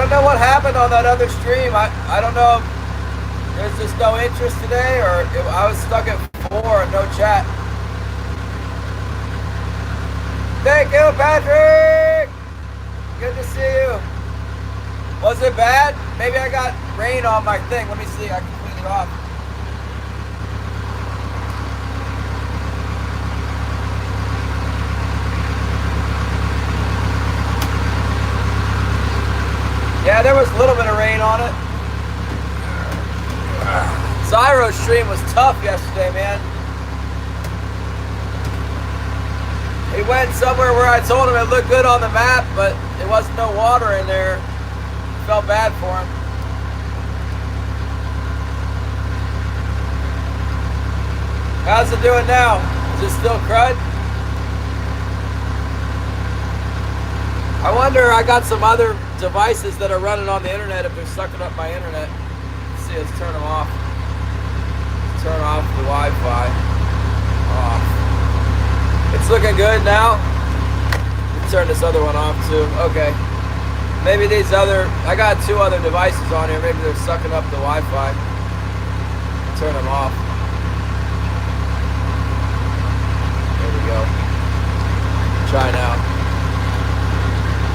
don't know what happened on that other stream. I don't know if there's just no interest today or if I was stuck at 4 and no chat. Thank you, Patrick! Good to see you. Was it bad? Maybe I got rain on my thing. Let me see. I can clean it off. Yeah, there was a little bit of rain on it. Zyro's stream was tough yesterday, man. He went somewhere where I told him it looked good on the map, but there wasn't no water in there. Felt bad for him. How's it doing now? Is it still crud? I wonder, I got some other devices that are running on the internet if they're sucking up my internet. Let's see, let's turn them off. Turn off the Wi-Fi. Off. It's looking good now. Let's turn this other one off too. Okay. Maybe these other, I got 2 other devices on here. Maybe they're sucking up the Wi-Fi. Turn them off. There we go. Try now.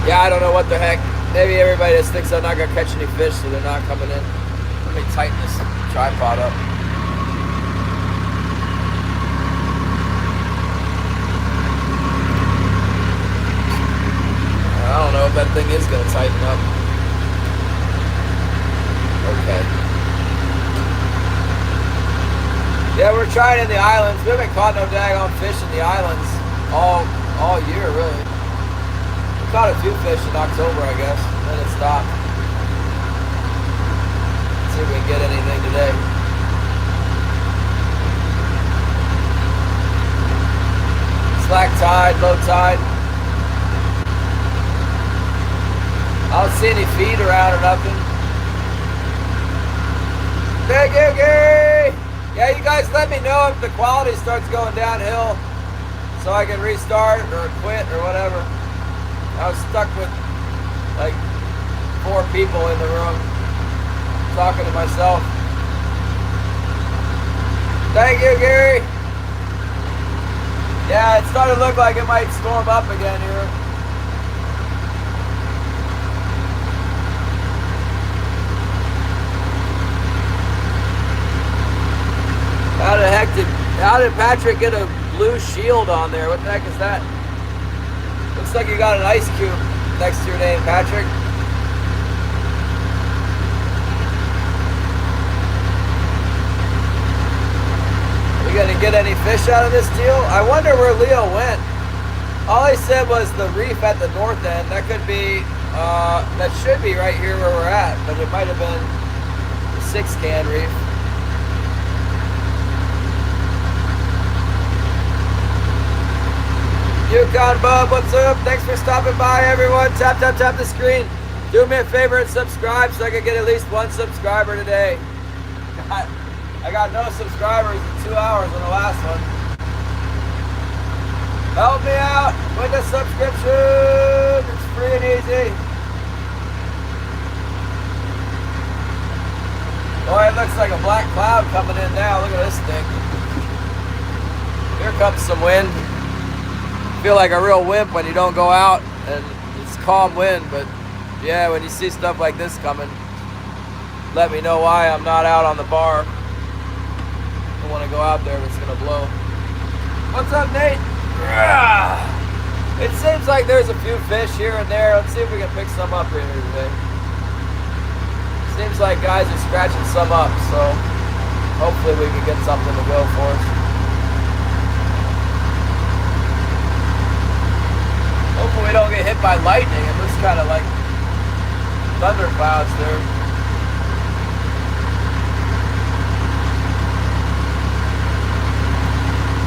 Yeah, I don't know what the heck. Maybe everybody just thinks I'm not going to catch any fish, so they're not coming in. Let me tighten this tripod up. I don't know if that thing is going to tighten up. Okay. Yeah, we're trying in the islands. We haven't caught no daggone fish in the islands all year, really. We caught a few fish in October, I guess. Then it stopped. Let's see if we can get anything today. Slack tide, low tide. I don't see any feed around or nothing. Thank you, Gary! Yeah, you guys let me know if the quality starts going downhill so I can restart or quit or whatever. I was stuck with like 4 people in the room talking to myself. Thank you, Gary! Yeah, it's starting to look like it might storm up again here. How did Patrick get a blue shield on there? What the heck is that? Looks like you got an ice cube next to your name, Patrick. Are we gonna get any fish out of this deal? I wonder where Leo went. All he said was the reef at the north end. That could be, that should be right here where we're at, but it might have been the 6-can reef. Yukon Bub, what's up? Thanks for stopping by, everyone. Tap the screen. Do me a favor and subscribe so I can get at least 1 subscriber today. I got no subscribers in 2 hours on the last one. Help me out with the subscription. It's free and easy. Boy, it looks like a black cloud coming in now. Look at this thing. Here comes some wind. Feel like a real wimp when you don't go out and it's calm wind, but yeah, when you see stuff like this coming, let me know why I'm not out on the bar. I don't want to go out there if it's gonna blow. What's up, Nate? It seems like there's a few fish here and there. Let's see if we can pick some up here today. Seems like guys are scratching some up, so hopefully we can get something to go for us. Hopefully we don't get hit by lightning. It looks kind of like thunder clouds there.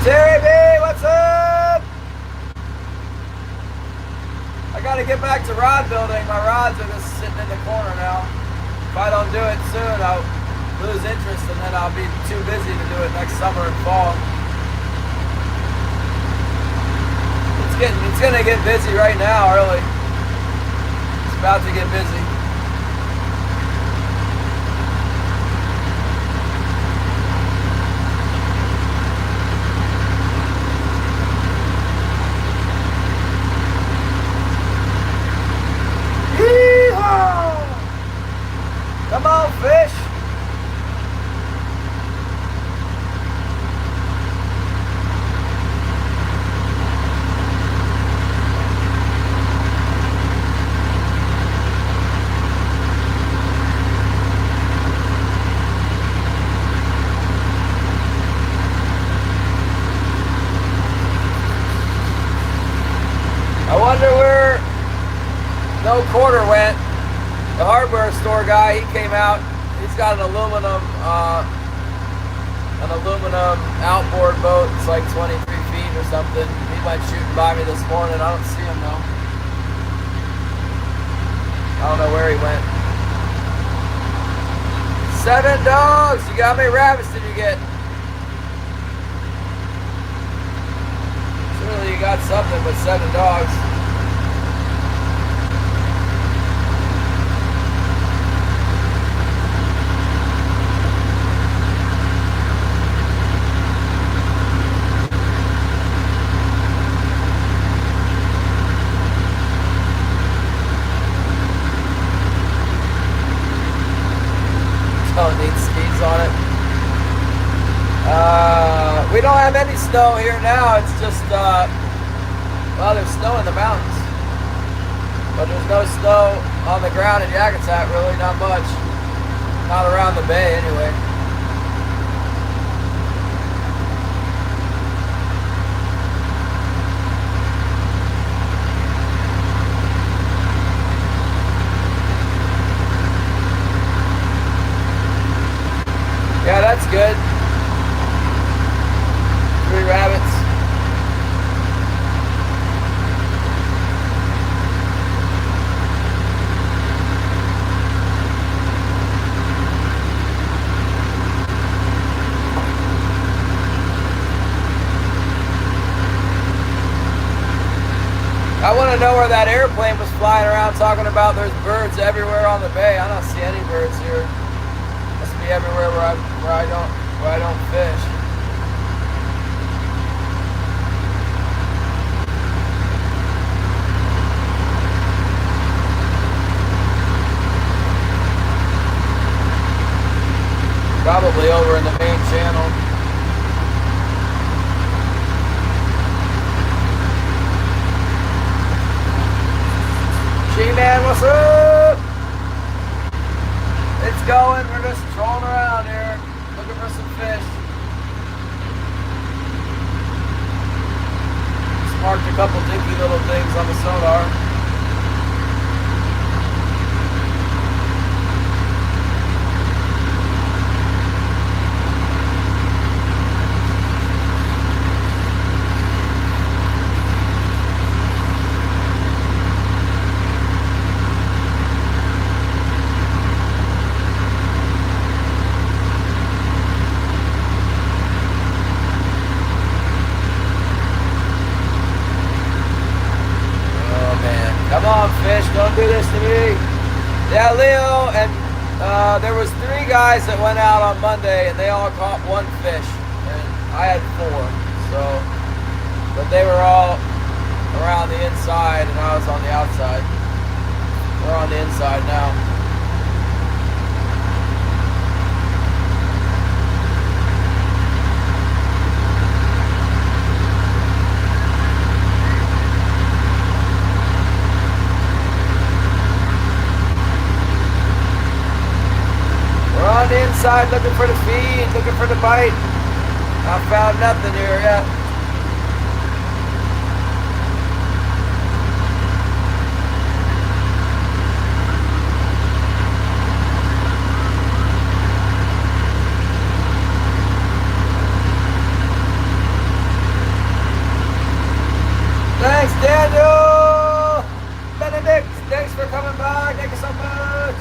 Terry B, what's up? I gotta get back to rod building. My rods are just sitting in the corner now. If I don't do it soon, I'll lose interest and then I'll be too busy to do it next summer and fall. It's gonna get busy right now, early. It's about to get busy. no quarter went. The hardware store guy, he came out. He's got an aluminum outboard boat. It's like 23 feet or something. He went shooting by me this morning. I don't see him though. I don't know where he went. 7 dogs. You got how many rabbits did you get? Surely you got something with 7 dogs. Don't need skis on it. We don't have any snow here now. It's just, well, there's snow in the mountains. But there's no snow on the ground in Yakutat, really, not much. Not around the bay, anyway. Yeah, that's good. 3 rabbits. I want to know where that airplane was flying around talking about there's birds everywhere on the bay. I don't see any birds here. Must be everywhere where I don't fish. Probably over in the main channel. G-Man, what's up? It's going. We're just trolling around here, looking for some fish. Just marked a couple dinky little things on the sonar. Come on, fish, don't do this to me. Yeah, Leo, and there was 3 guys that went out on Monday, and they all caught 1 fish, and I had 4. So, but they were all around the inside, and I was on the outside. We're on the inside now. On the inside, looking for the feed, looking for the bite. I found nothing here yet. Thanks, Daniel! Benedict, thanks for coming by. Thank you so much.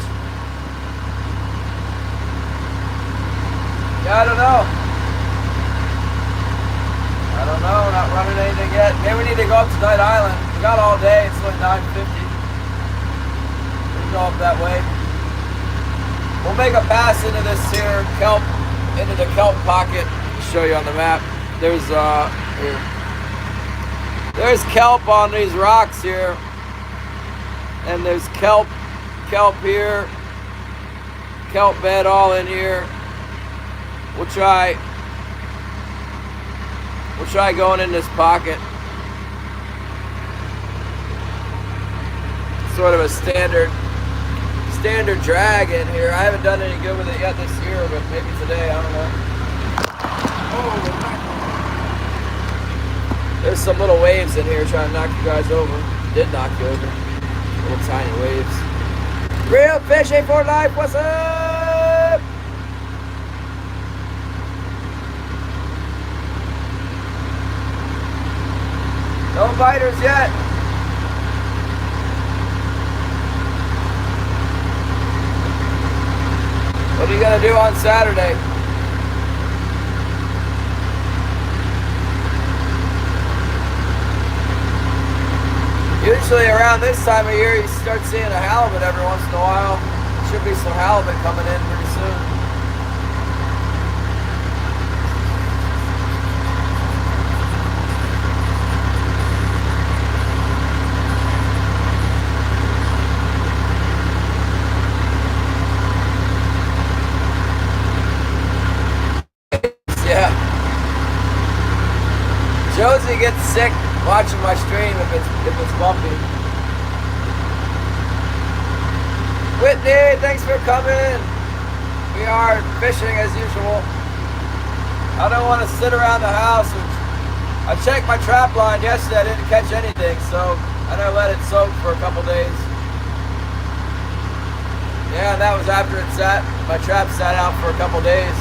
Yeah, I don't know. Not running anything yet. Maybe we need to go up to Night Island. We got all day. It's like 9:50. We can go up that way. We'll make a pass into this here kelp, into the kelp pocket. I'll show you on the map. There's here. There's kelp on these rocks here, and there's kelp here, kelp bed all in here. We'll try going in this pocket. Sort of a standard drag in here. I haven't done any good with it yet this year, but maybe today, I don't know. Oh, there's some little waves in here trying to knock you guys over. Did knock you over. A little tiny waves. Real fishing for life, what's up? No biters yet. What are you gonna do on Saturday? Usually around this time of year you start seeing a halibut every once in a while. Should be some halibut coming in pretty soon. Yeah. Josie gets sick watching my stream if it's bumpy. Whitney, thanks for coming. We are fishing as usual. I don't want to sit around the house. I checked my trap line yesterday. I didn't catch anything, so I know let it soak for a couple days. Yeah, that was after it sat. My trap sat out for a couple days.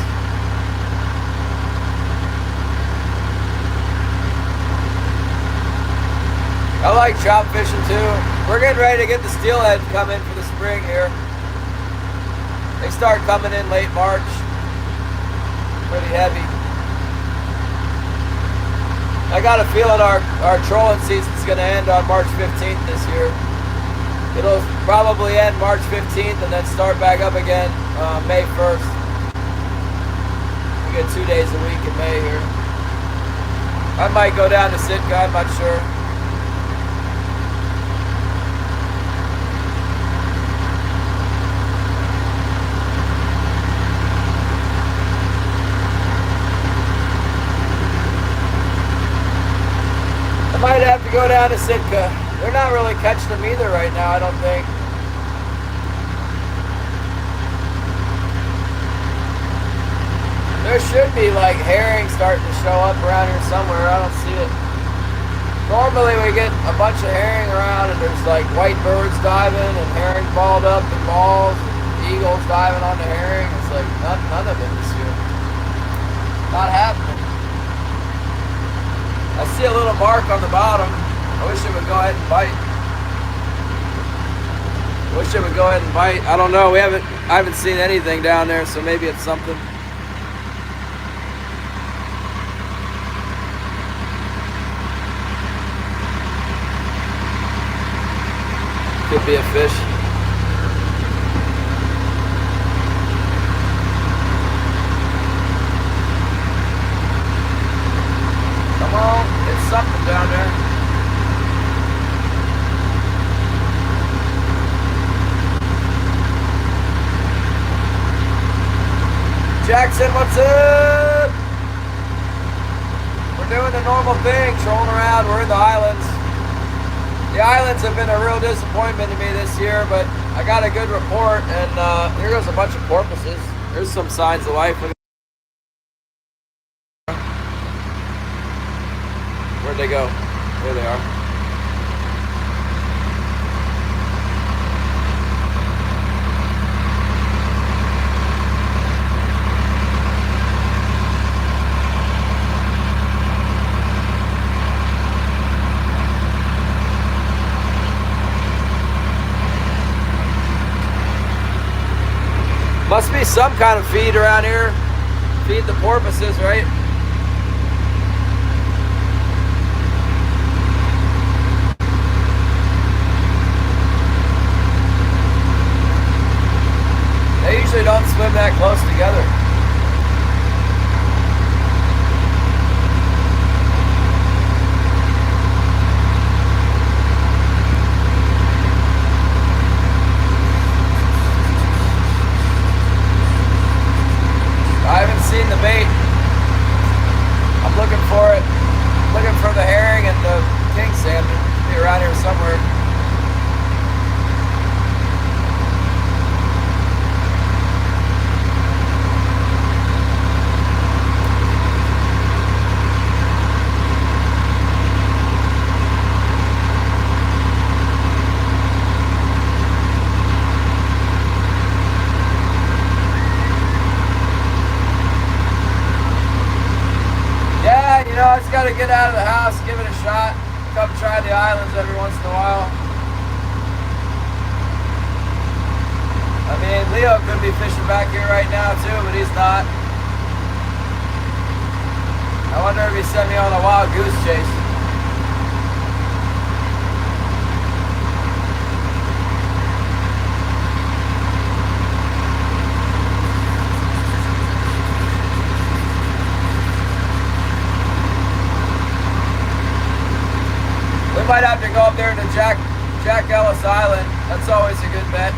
I like trout fishing too. We're getting ready to get the steelhead come in for the spring here. They start coming in late March. Pretty heavy. I got a feeling our trolling season's gonna end on March 15th this year. It'll probably end March 15th and then start back up again May 1st. We get 2 days a week in May here. I might go down to Sitka, I'm not sure. Might have to go down to Sitka. They're not really catching them either right now, I don't think. There should be like herring starting to show up around here somewhere. I don't see it. Normally we get a bunch of herring around and there's like white birds diving and herring balled up in balls and eagles diving on the herring. It's like none of it this year. Not happening. I see a little mark on the bottom. I wish it would go ahead and bite. I don't know. I haven't seen anything down there, so maybe it's something. Could be a fish. Come on, it's something down there. Jackson, what's up? We're doing the normal thing, trolling around. We're in the islands. The islands have been a real disappointment to me this year, but I got a good report, and here goes a bunch of porpoises. There's some signs of life. Where'd they go? There they are. Must be some kind of feed around here. Feed the porpoises, right? They usually don't swim that close together. I haven't seen the bait. come try the islands every once in a while. I mean, Leo could be fishing back here right now too, but he's not. I wonder if he sent me on a wild goose chase. We might have to go up there to Jack Ellis Island. That's always a good bet.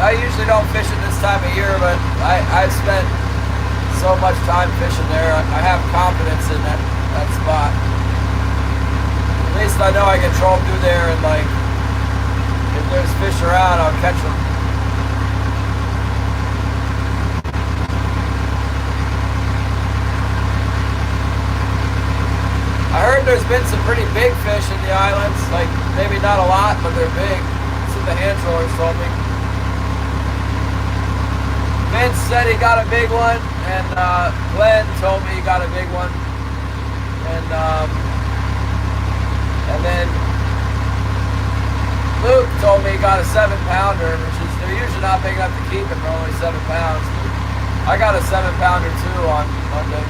I usually don't fish it this time of year, but I've spent so much time fishing there. I have confidence in that spot. At least I know I can troll through there and, like, if there's fish around, I'll catch them. I heard there's been some pretty big fish in the islands, like maybe not a lot, but they're big. That's what the hand trollers told me. Vince said he got a big one, and Glenn told me he got a big one, and then Luke told me he got a 7-pounder, which is, they're usually not big enough to keep it for only 7 pounds. I got a 7-pounder too on Monday.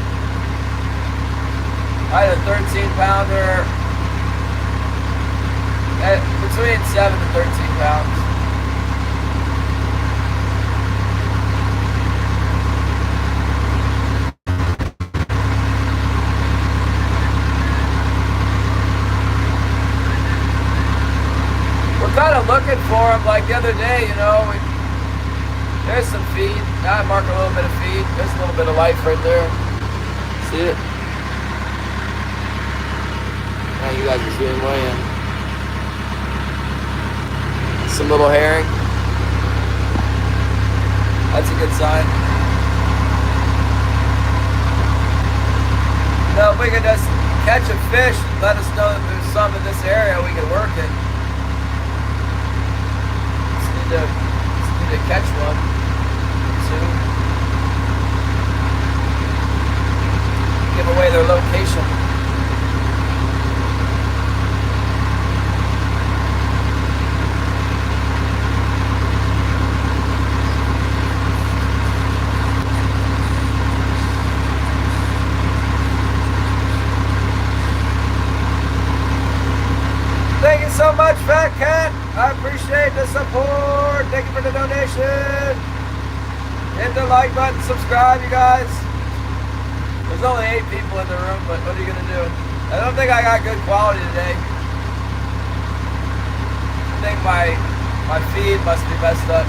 I had a 13-pounder, between 7 and 13 pounds. We're kind of looking for them, like the other day, you know, there's some feed. Now I mark a little bit of feed. There's a little bit of life right there. See it? Now you guys are seeing way in. Some little herring. That's a good sign. No, if we could just catch a fish, let us know that there's some in this area we can work it. Just need to catch one soon. Give away their location. Thank you so much, Fat Cat. I appreciate the support. Thank you for the donation. Hit the like button, subscribe, you guys. There's only 8 people in the room, but what are you gonna do? I don't think I got good quality today. I think my feed must be messed up.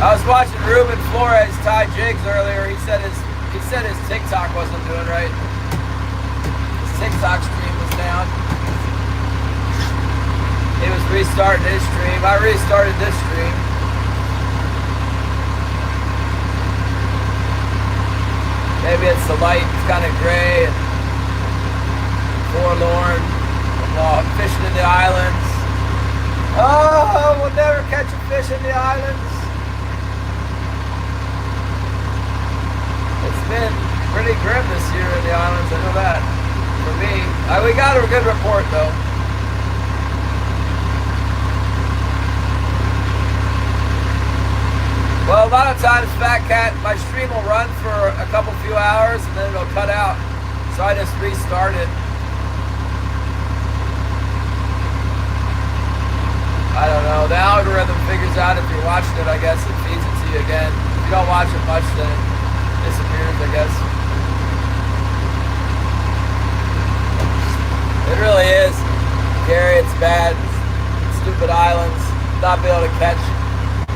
I was watching Ruben Flores tie jigs earlier. He said his TikTok wasn't doing right. TikTok stream was down. He was restarting his stream. I restarted this stream. Maybe it's the light. It's kind of gray and forlorn. While I'm fishing in the islands. Oh, we'll never catch a fish in the islands. It's been pretty grim this year in the islands. I know that. For me, we got a good report though. Well, a lot of times, Fat Cat, my stream will run for a few hours and then it'll cut out. So I just restarted. I don't know. The algorithm figures out if you're watching it, I guess, it feeds it to you again. If you don't watch it much, then it disappears, I guess. It really is, Gary, it's bad. Stupid islands, not be able to catch.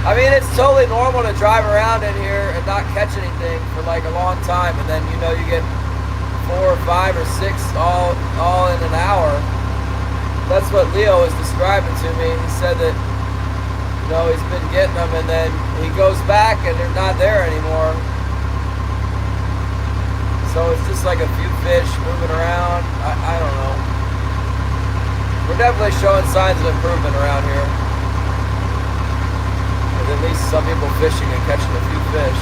I mean, it's totally normal to drive around in here and not catch anything for like a long time, and then, you know, you get 4 or 5 or 6 all in an hour. That's what Leo was describing to me. He said that, you know, he's been getting them, and then he goes back and they're not there anymore. So it's just like a few fish moving around. I don't know. We're definitely showing signs of improvement around here. with at least some people fishing and catching a few fish.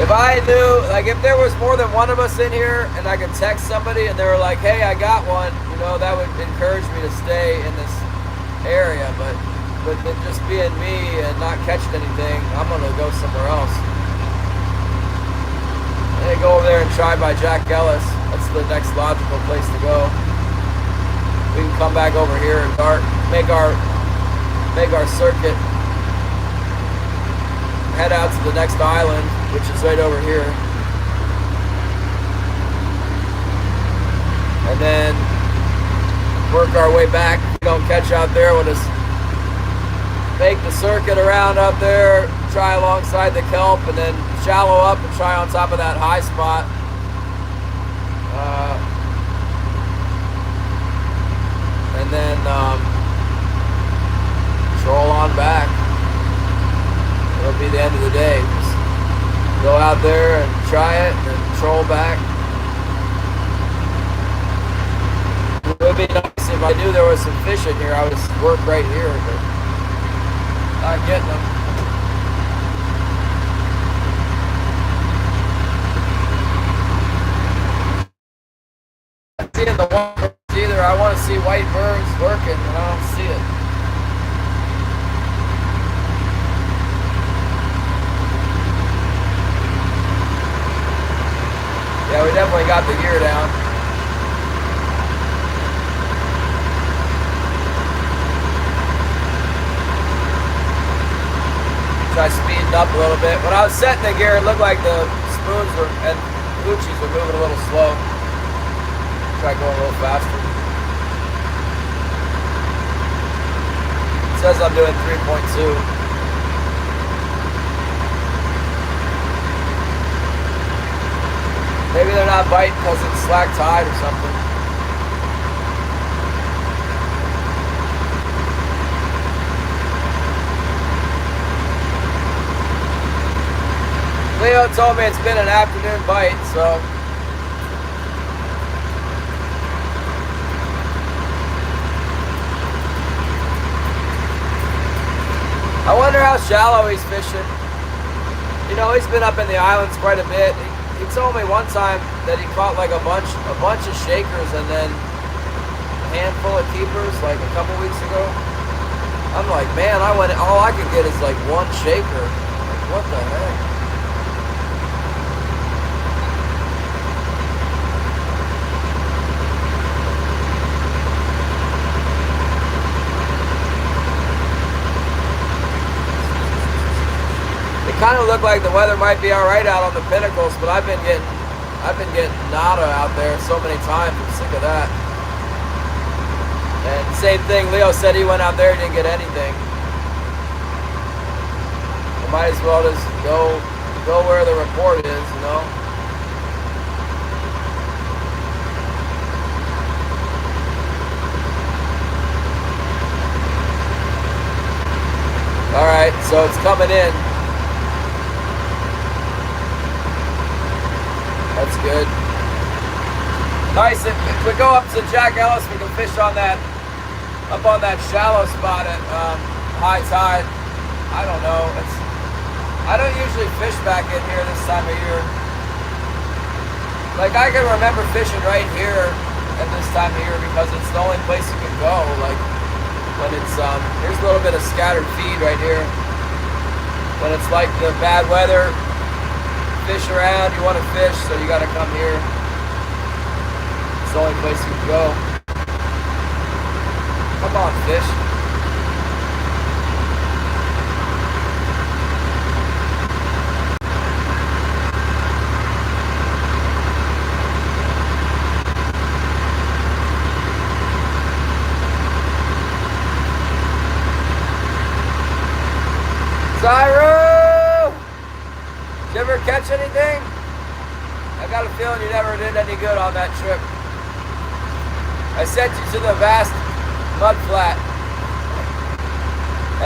If I knew, like if there was more than one of us in here and I could text somebody and they were like, hey, I got one, you know, that would encourage me to stay in this area. But with it just being me and not catching anything, I'm going to go somewhere else. Hey, go over there and try by Jack Ellis. That's the next logical place to go. We can come back over here and make our circuit, head out to the next island, which is right over here, and then work our way back. If we don't catch out there, we'll just make the circuit around up there, try alongside the kelp, and then shallow up and try on top of that high spot. And then troll on back. It'll be the end of the day. Just go out there and try it and then troll back. It would be nice if I knew there was some fish in here. I would just work right here, but not getting them. Not seeing the one either. I want to see white birds working, and I don't see it. Yeah, we definitely got the gear down. Try speeding up a little bit. When I was setting the gear, it looked like the spoons and Gucci's were moving a little slow. Try going a little faster. It says I'm doing 3.2. Maybe they're not biting because it's slack tide or something. Leo told me it's been an afternoon bite, so. I wonder how shallow he's fishing. You know, he's been up in the islands quite a bit. He told me one time that he caught like a bunch of shakers and then a handful of keepers like a couple weeks ago. I'm like, man, all I could get is like one shaker. Like, what the heck? Kind of look like the weather might be all right out on the pinnacles, but I've been getting nada out there so many times. I'm sick of that. And same thing, Leo said he went out there and didn't get anything. I might as well just go where the report is, you know. All right, so it's coming in. That's good. Nice. If we go up to Jack Ellis, we can fish on that, up on that shallow spot at high tide. I don't know. I don't usually fish back in here this time of year. Like I can remember fishing right here at this time of year because it's the only place you can go. Like when it's here's a little bit of scattered feed right here. When it's like the bad weather. Fish around, you want to fish, so you got to come here. It's the only place you can go. Come on, fish. Zyro! Did you ever catch anything? I got a feeling you never did any good on that trip. I sent you to the vast mud flat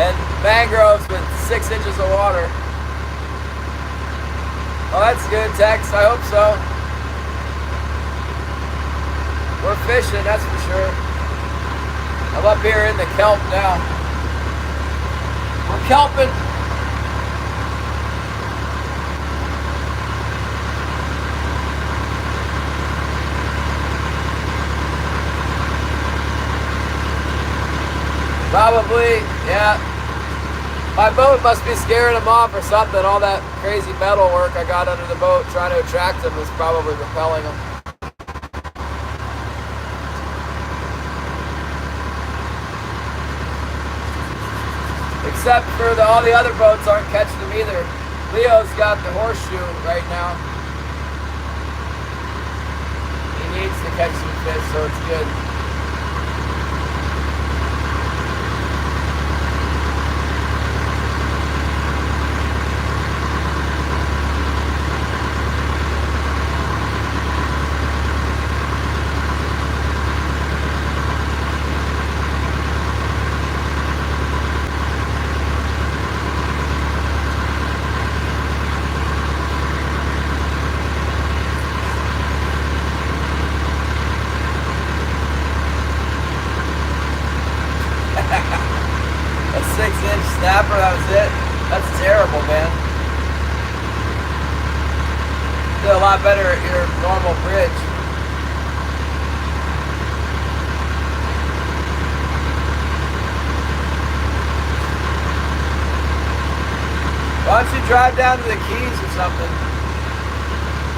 and mangroves with 6 inches of water. Oh, that's good, Tex. I hope so. We're fishing, that's for sure. I'm up here in the kelp now. We're kelping. Probably, yeah. My boat must be scaring them off or something. All that crazy metal work I got under the boat trying to attract them is probably repelling them. Except for all the other boats aren't catching them either. Leo's got the horseshoe right now. He needs to catch some fish, so it's good. A 6-inch snapper, that was it? That's terrible, man. Did a lot better at your normal bridge. Why don't you drive down to the Keys or something?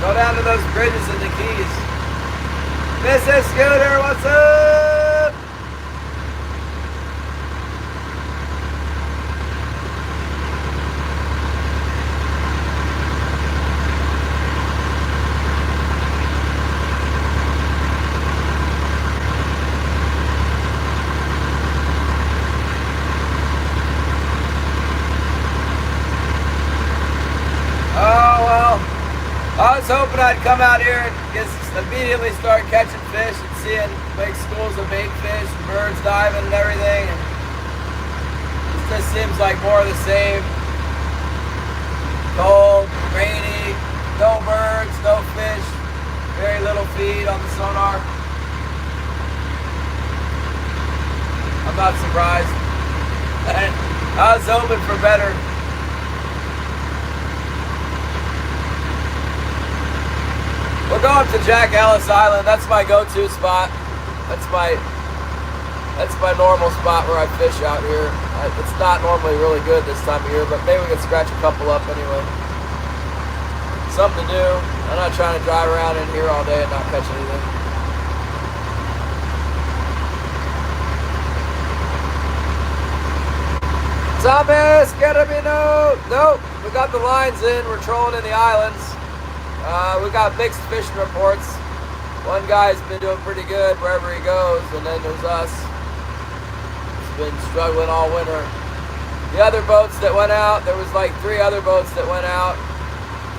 Go down to those bridges in the Keys. Mrs. Scooter, what's up? I was hoping I'd come out here and just immediately start catching fish and seeing big schools of bait fish and birds diving and everything. And it just seems like more of the same. Cold, rainy, no birds, no fish, very little feed on the sonar. I'm not surprised. I was hoping for better. We're going to Jack Ellis Island. That's my go-to spot. That's my normal spot where I fish out here. It's not normally really good this time of year, but maybe we can scratch a couple up anyway. Something to do. I'm not trying to drive around in here all day and not catch anything. Thomas, get me nope. We got the lines in. We're trolling in the islands. We got mixed fishing reports. One guy's been doing pretty good wherever he goes, and then there's us. He's been struggling all winter. The other boats that went out, there was like 3 other boats that went out.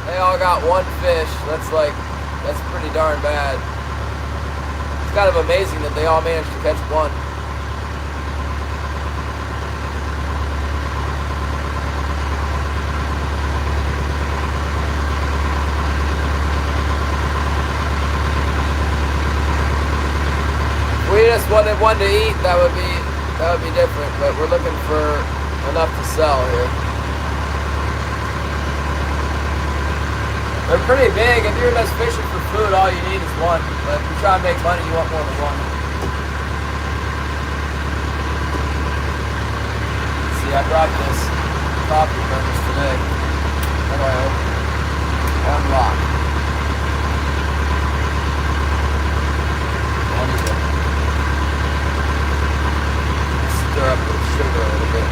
They all got 1 fish. That's pretty darn bad. It's kind of amazing that they all managed to catch 1. We just wanted one to eat, that would be different, but we're looking for enough to sell here. They're pretty big. If you're just fishing for food, all you need is 1. But if you're trying to make money, you want more than 1. See, I brought this coffee furnace today. How do I open it? Unlock. Stir up the sugar a little bit.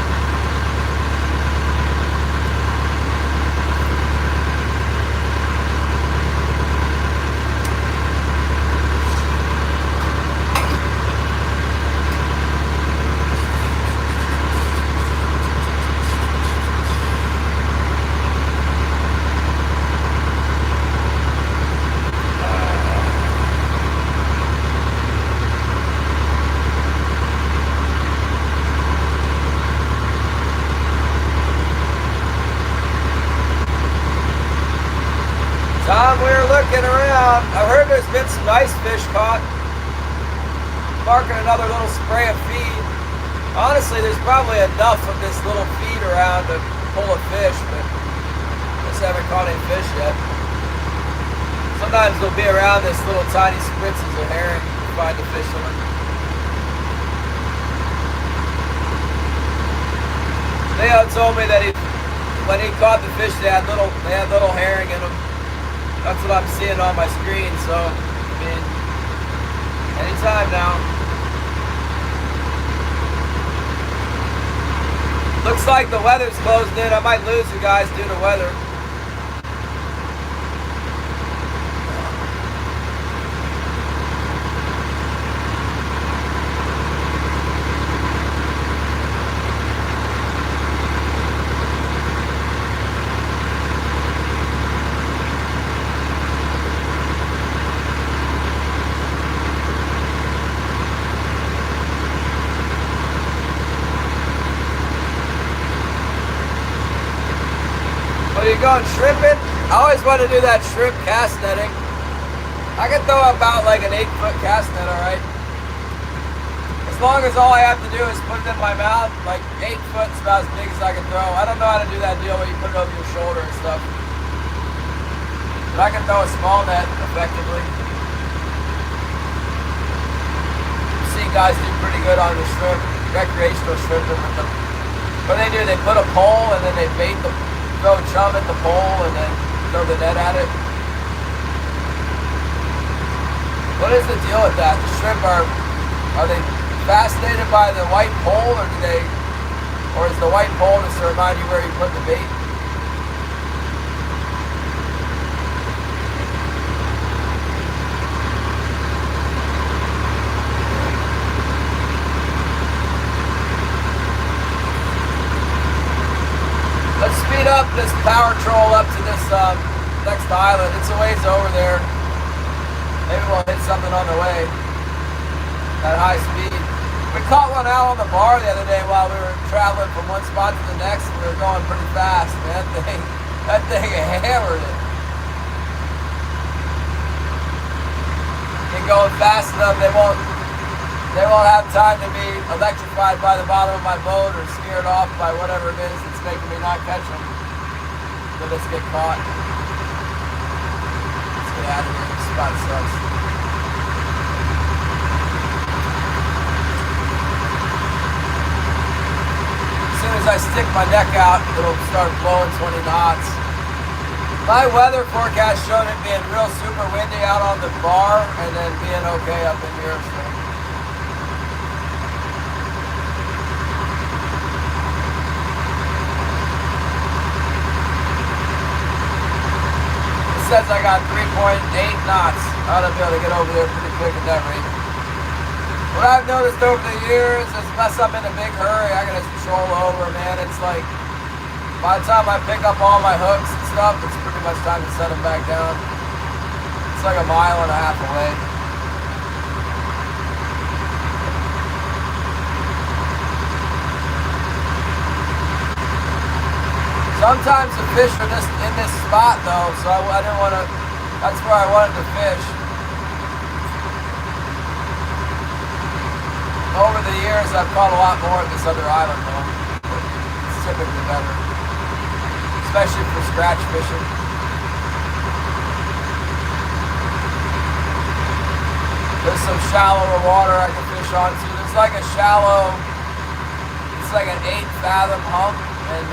Tom, we were looking around. I've heard there's been some nice fish caught. marking another little spray of feed. Honestly, there's probably enough of this little feed around to pull a fish, but just haven't caught any fish yet. Sometimes they'll be around this little tiny spritzes of herring to find the fish in them. Leo told me that when he caught the fish, they had little herring in them. That's what I'm seeing on my screen. So, I mean, anytime now. Looks like the weather's closed in. I might lose you guys due to weather. You're going shrimping? I always want to do that shrimp cast netting. I can throw about like an 8-foot cast net, alright? As long as all I have to do is put it in my mouth, like 8 foot is about as big as I can throw. I don't know how to do that deal where you put it over your shoulder and stuff. But I can throw a small net effectively. You see guys do pretty good on the shrimp, recreational shrimping with them. What do? They put a pole and then they bait the throw chum at the pole and then throw the net at it. What is the deal with that? The shrimp are they fascinated by the white pole, or is the white pole just to remind you where you put the bait? Let's speed up this power troll up to this next island. It's a ways over there. Maybe we'll hit something on the way at high speed. We caught one out on the bar the other day while we were traveling from one spot to the next. We were going pretty fast, man. That thing hammered it. You're going fast enough, they won't have time to be electrified by the bottom of my boat or scared off by whatever it is that's making me not catch them. They'll just get caught. Let's get out of here. This spot sucks. As soon as I stick my neck out, it'll start blowing 20 knots. My weather forecast showed it being real super windy out on the bar and then being okay up in here. So. Says I got 3.8 knots. I ought to be able to get over there pretty quick at that rate. What I've noticed over the years is unless I'm in a big hurry, I can just troll over, man. It's like, by the time I pick up all my hooks and stuff, it's pretty much time to set them back down. It's like a mile and a half away. Sometimes the fish are just in this spot though, so I didn't want to, that's where I wanted to fish. Over the years I've caught a lot more at this other island though. It's typically better. Especially for scratch fishing. There's some shallower water I can fish on too. There's like a shallow, it's like an 8-fathom hump and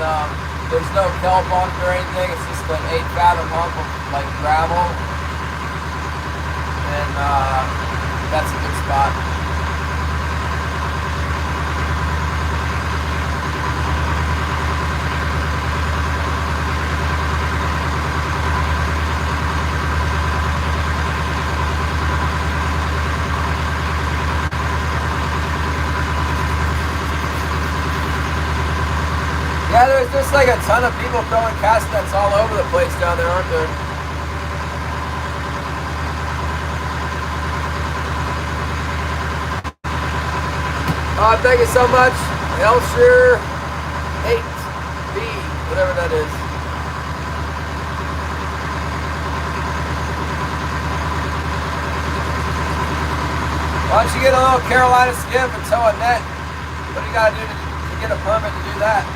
there's no kelp on it or anything. It's just an 8-fathom hump of like gravel. And that's a good spot. Yeah, there's just like a ton of people throwing cast nets all over the place down there, aren't there? Thank you so much. GLACIER 8B, whatever that is. Why don't you get a little Carolina skiff and tow a net? What do you gotta do to get a permit to do that?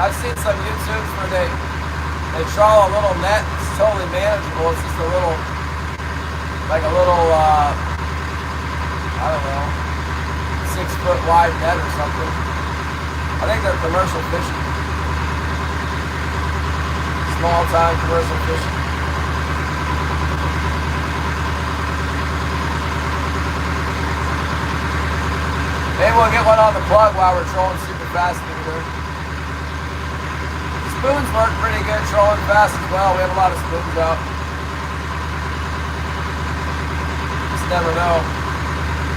I've seen some YouTubes where they trawl a little net. It's totally manageable. It's just a little, like a little, I don't know, 6 foot wide net or something. I think they're commercial fishing. Small time commercial fishing. Maybe we'll get one on the plug while we're trolling super fast through there. Spoons work pretty good trolling fast as well. We have a lot of spoons out. Just never know.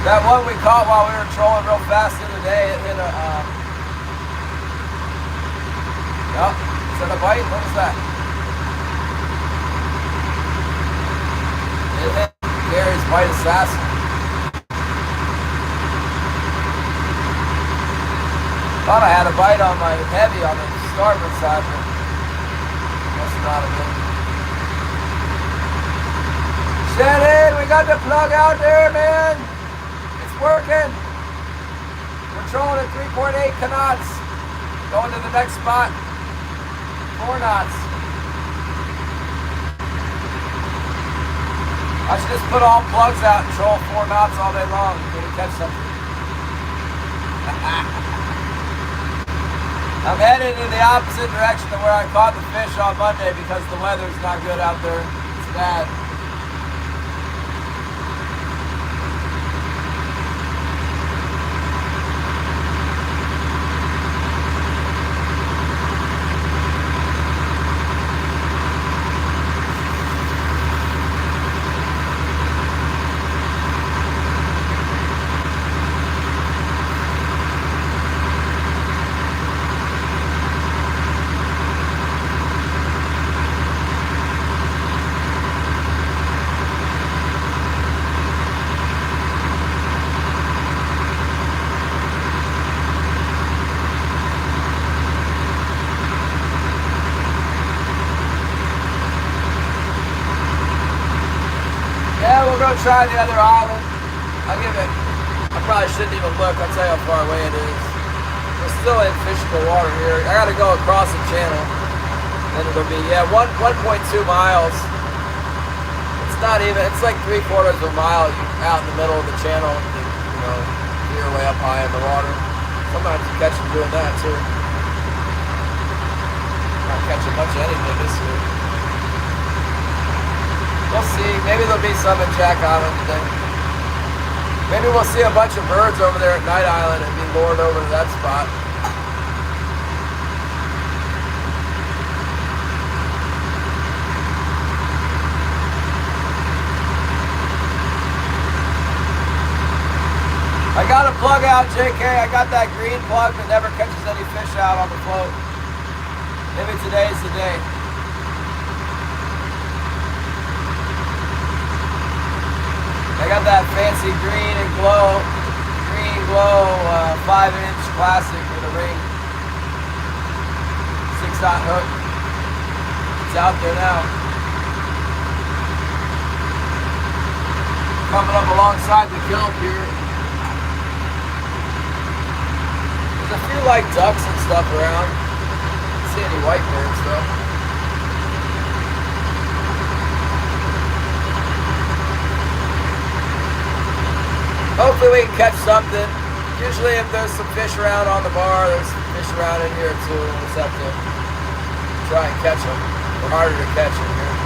That one we caught while we were trolling real fast the other day, it hit a, oh, is that a bite? What was that? It hit Gary's Bite Assassin. Thought I had a bite on my heavy on the starboard side, but must not have been. Shannon, we got the plug out there, man. It's working. We're trolling at 3.8 knots. Going to the next spot. 4 knots. I should just put all plugs out and troll 4 knots all day long until we catch something. I'm headed in the opposite direction of where I caught the fish on Monday because the weather's not good out there. It's bad. We'll go try the other island. I'll give it, I probably shouldn't even look. I'll tell you how far away it is. We're still in fishable water here. I gotta go across the channel. Then it'll be, yeah, 1.2 miles. It's not even, it's like 3/4 of a mile out in the middle of the channel. You know, you're way up high in the water. Sometimes you catch them doing that too. Not catching much of anything this year. We'll see. Maybe there'll be some in Jack Island today. Maybe we'll see a bunch of birds over there at Night Island and be lured over to that spot. I got a plug out, JK. I got that green plug that never catches any fish out on the float. Maybe today's the day. I got that fancy green glow 5-inch classic with a ring. 6-aught hook. It's out there now. Coming up alongside the kelp here. There's a few like ducks and stuff around. I don't see any white birds though. Hopefully we can catch something. Usually if there's some fish around on the bar, there's some fish around in here too. We'll just have to try and catch them. They're harder to catch in here.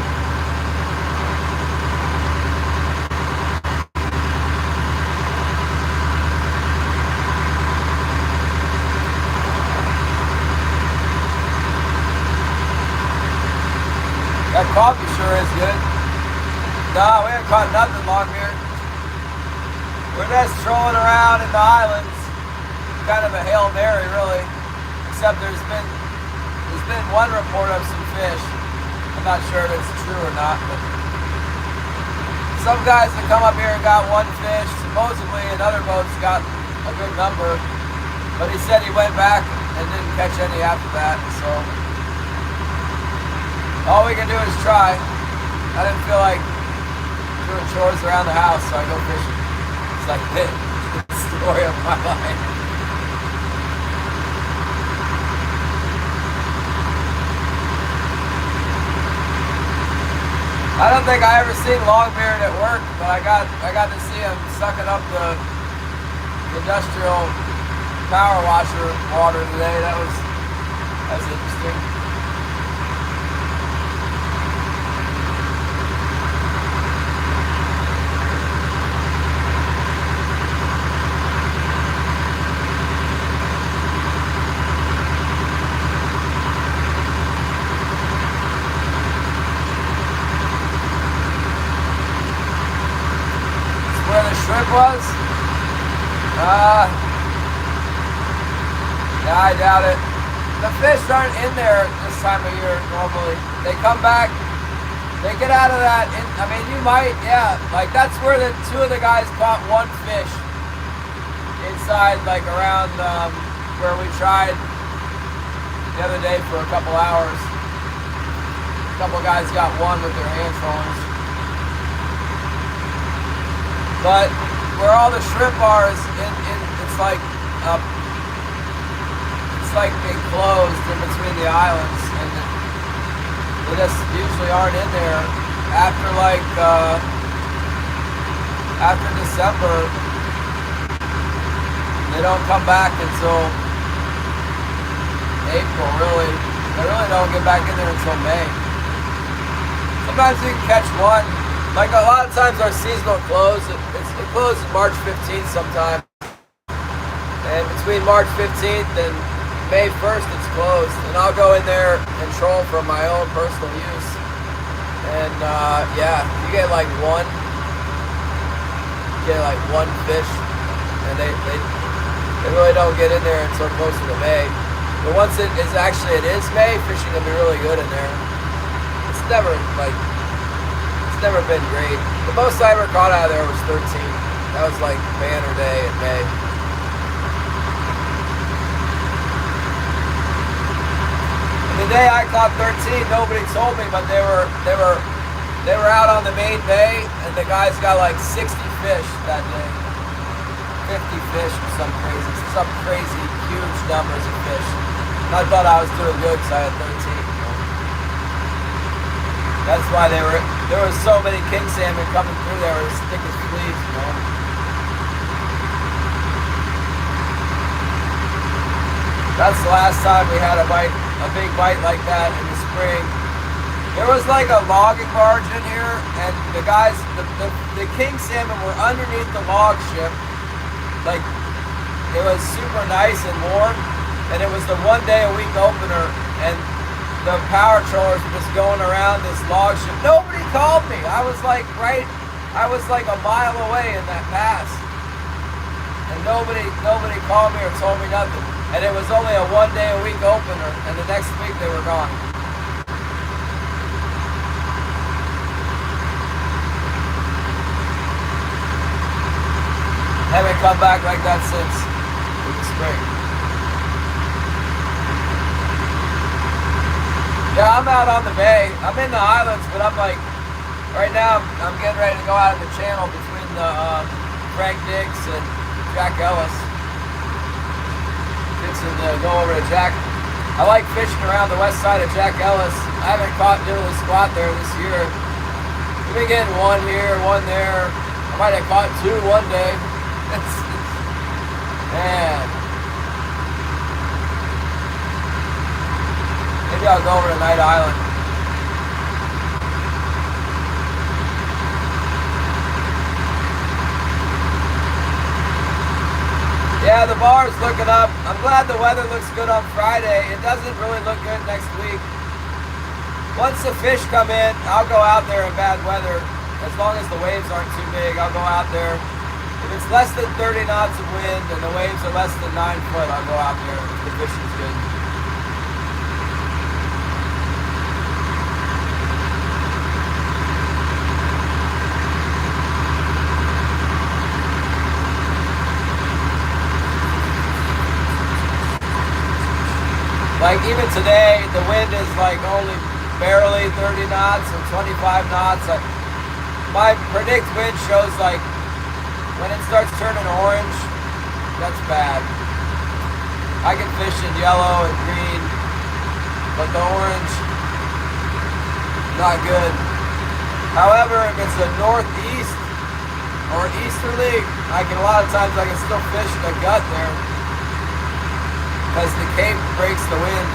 That coffee sure is good. Nah, we haven't caught nothing long here. We're just trolling around in the islands, kind of a Hail Mary really, except there's been one report of some fish. I'm not sure if it's true or not, but some guys that come up here and got one fish, supposedly another boat's got a good number, but he said he went back and didn't catch any after that, so all we can do is try. I didn't feel like doing chores around the house, so I go fishing. It's like the story of my life. I don't think I ever seen Longbeard at work, but I got to see him sucking up the industrial power washer water today. That's interesting. Where the shrimp was? Yeah, I doubt it. The fish aren't in there this time of year normally. They come back, they get out of that. I mean, you might, yeah. Like that's where the two of the guys caught one fish inside, like around where we tried the other day for a couple hours. A couple guys got one with their hand trawlers. But where all the shrimp are is it's like enclosed in between the islands, and they just usually aren't in there after December. They don't come back until April. Really, they really don't get back in there until May. Sometimes you can catch one. Like a lot of times our seasonal close, it closes March 15th sometime. And between March 15th and May 1st it's closed. And I'll go in there and troll for my own personal use. And yeah, you get like one fish. And they really don't get in there until closer to May. But once it is May, fishing will be really good in there. It's never been great. The most I ever caught out of there was 13. That was like banner day in May. And the day I caught 13, nobody told me, but they were out on the main bay, and the guys got like 60 fish that day. 50 fish or some crazy huge numbers of fish. And I thought I was doing good because I had 13. That's why there was so many king salmon coming through there as thick as fleas, you know. That's the last time we had a big bite like that in the spring. There was like a logging barge in here, and the guys, the king salmon were underneath the log ship. Like, it was super nice and warm, and it was the 1 day a week opener, and the power trawlers were just going around this log ship. Nobody called me. I was like a mile away in that pass. And nobody called me or told me nothing. And it was only a 1 day a week opener, and the next week they were gone. Haven't come back like that since the spring. Yeah, I'm out on the bay. I'm in the islands, but I'm like, right now I'm getting ready to go out of the channel between the Frank Diggs and Jack Ellis. Fixing to go over to Jack. I like fishing around the west side of Jack Ellis. I haven't caught nearly squat there this year. I've been getting one here, one there. I might have caught two one day. Man. Maybe I'll go over to Night Island. Yeah, the bar's looking up. I'm glad the weather looks good on Friday. It doesn't really look good next week. Once the fish come in, I'll go out there in bad weather. As long as the waves aren't too big, I'll go out there. If it's less than 30 knots of wind and the waves are less than 9 foot, I'll go out there if the fishing's good. Like even today, the wind is like only barely 30 knots or 25 knots. My predict wind shows like When it starts turning orange, that's bad. I can fish in yellow and green, but the orange, not good. However, if it's a northeast or easterly, a lot of times I can still fish the gut there because the cape breaks the wind.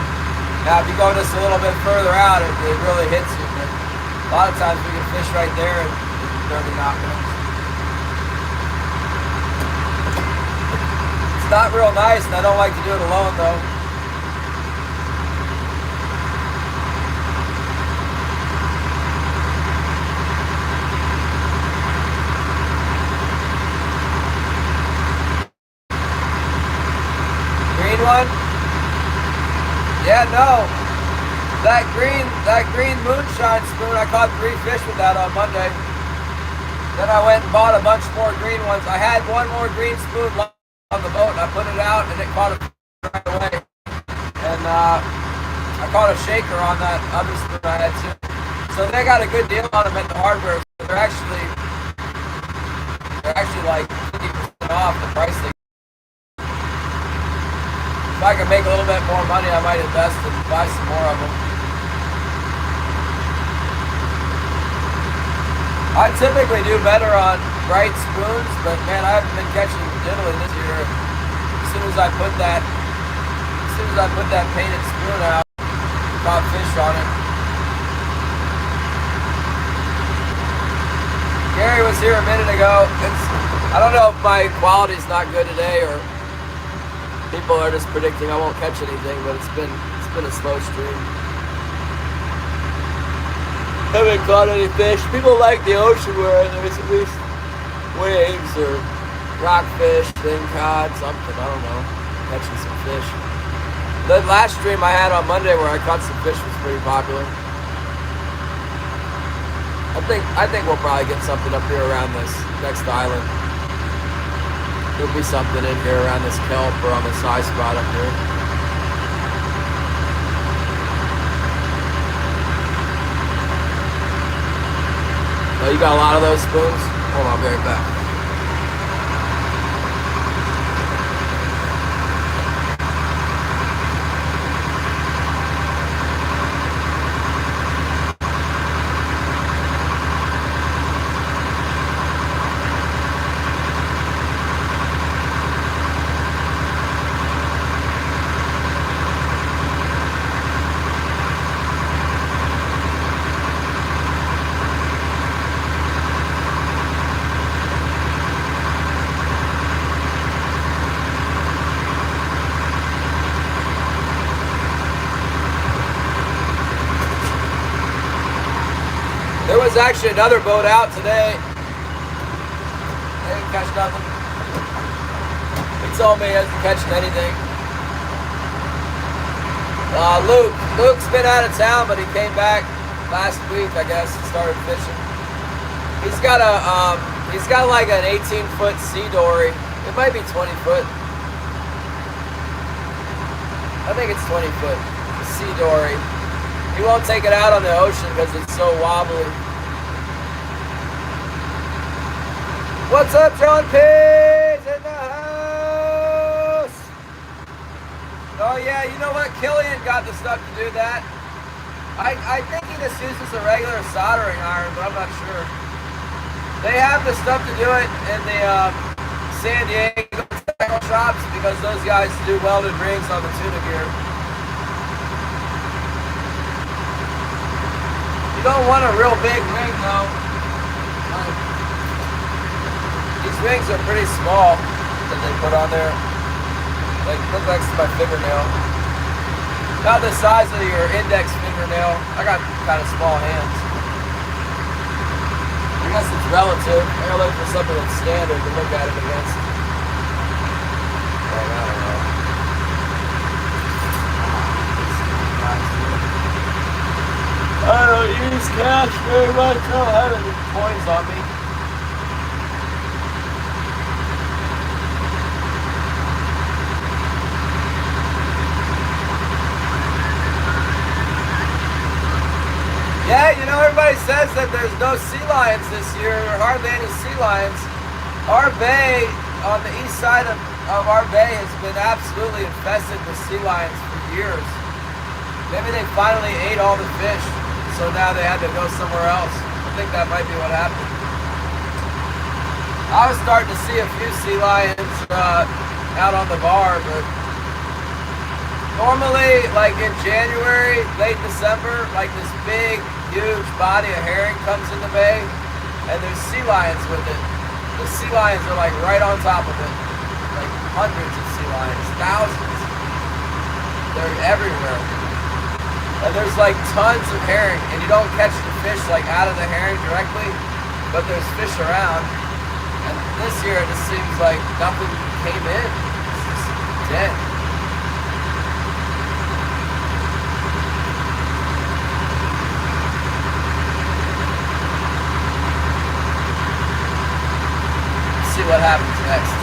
Now, if you go just a little bit further out, it really hits you. But a lot of times we can fish right there at 30 knockouts. It's not real nice, and I don't like to do it alone, though. Green one? Yeah, no. That green moonshine spoon, I caught 3 fish with that on Monday. Then I went and bought a bunch more green ones. I had one more green spoon on the boat, and I put it out, and it caught it right away. And I caught a shaker on that other spoon I had too. So they got a good deal on them at the hardware. So they're actually like 50% off the price they. If I can make a little bit more money, I might invest and buy some more of them. I typically do better on bright spoons, but man, I haven't been catching diddly this year. As soon as I put that painted spoon out, caught fish on it. Gary was here a minute ago. I don't know if my quality's not good today or people are just predicting I won't catch anything, but it's been a slow stream. Haven't caught any fish. People like the ocean where there's at least waves or rockfish, thin cod, something. I don't know. Catching some fish. The last stream I had on Monday where I caught some fish was pretty popular. I think we'll probably get something up here around this next island. There'll be something in here around this kelp or on the side spot up here. Oh, you got a lot of those spoons? Hold on, I'll be right back. There was actually another boat out today. They didn't catch nothing. He told me he hasn't catching anything. Luke's been out of town, but he came back last week, I guess, and started fishing. He's got like an 18-foot sea dory. It might be 20 foot. I think it's 20 foot. A sea dory. He won't take it out on the ocean because it's so wobbly. What's up, John P's in the house? Oh yeah, you know what? Killian got the stuff to do that. I think he just uses a regular soldering iron, but I'm not sure. They have the stuff to do it in the San Diego tackle shops because those guys do welded rings on the tuna gear. Don't want a real big ring though. These rings are pretty small that they put on there. They look like my fingernail. About the size of your index fingernail. I got kind of small hands. I guess it's relative. I gotta look for something that's standard to look at it against. I don't know. I don't use cash very much. I don't have any coins on me. Yeah, you know, everybody says that there's no sea lions this year, or hardly any sea lions. Our bay, on the east side of our bay, has been absolutely infested with sea lions for years. Maybe they finally ate all the fish, so now they had to go somewhere else. I think that might be what happened. I was starting to see a few sea lions out on the bar, but normally, like in January, late December, like this big, huge body of herring comes in the bay, and there's sea lions with it. The sea lions are like right on top of it. Like hundreds of sea lions, thousands. They're everywhere. And there's like tons of herring, and you don't catch the fish like out of the herring directly, but there's fish around. And this year it just seems like nothing came in. It's just dead. See what happens next.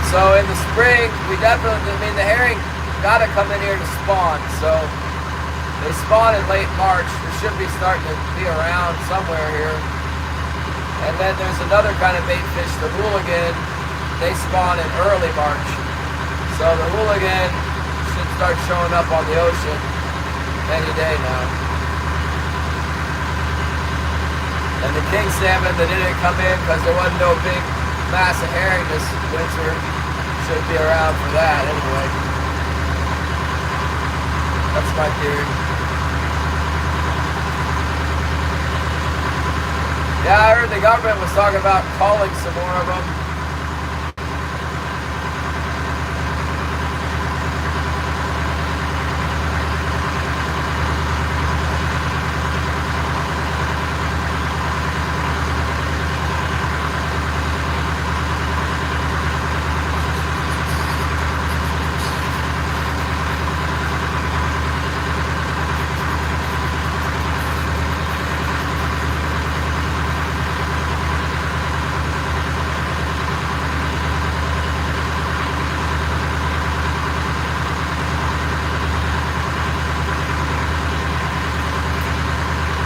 So in the spring, we definitely, the herring gotta come in here to spawn. So they spawn in late March. We should be starting to be around somewhere here. And then there's another kind of bait fish, the hooligan. They spawn in early March. So the hooligan should start showing up on the ocean any day now. And the king salmon that didn't come in because there wasn't no big mass of herring this winter should be around for that anyway. That's my theory. Yeah, I heard the government was talking about calling some more of them.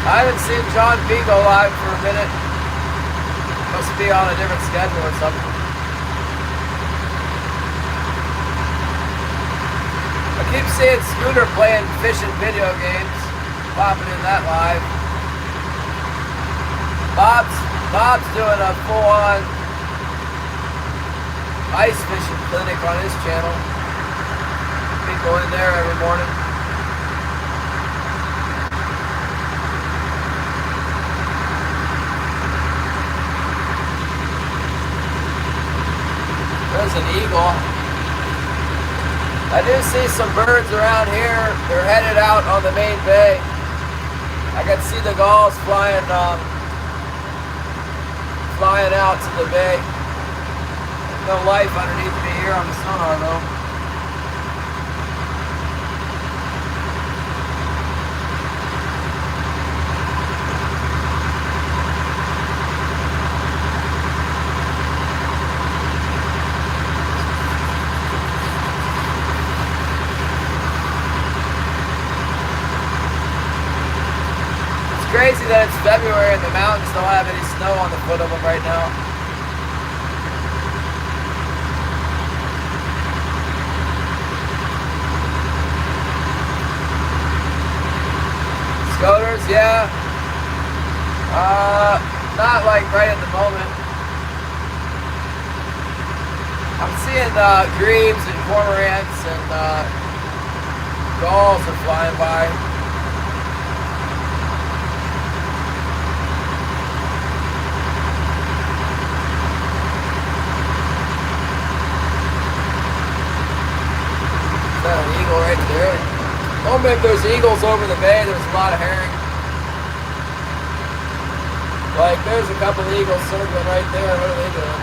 I haven't seen John B go live for a minute. Must be on a different schedule or something. I keep seeing Scooter playing fishing video games, popping in that live. Bob's doing a full-on ice fishing clinic on his channel. People in there every morning. There's an eagle. I do see some birds around here. They're headed out on the main bay. I can see the gulls flying out to the bay. No life underneath me here on the sonar though. Crazy that it's February and the mountains don't have any snow on the foot of them right now. Scoters, yeah. Not like right at the moment. I'm seeing grebes and cormorants and gulls are flying by. An eagle right there. Oh man, there's eagles over the bay. There's a lot of herring. Like there's a couple of eagles circling right there. What are they doing?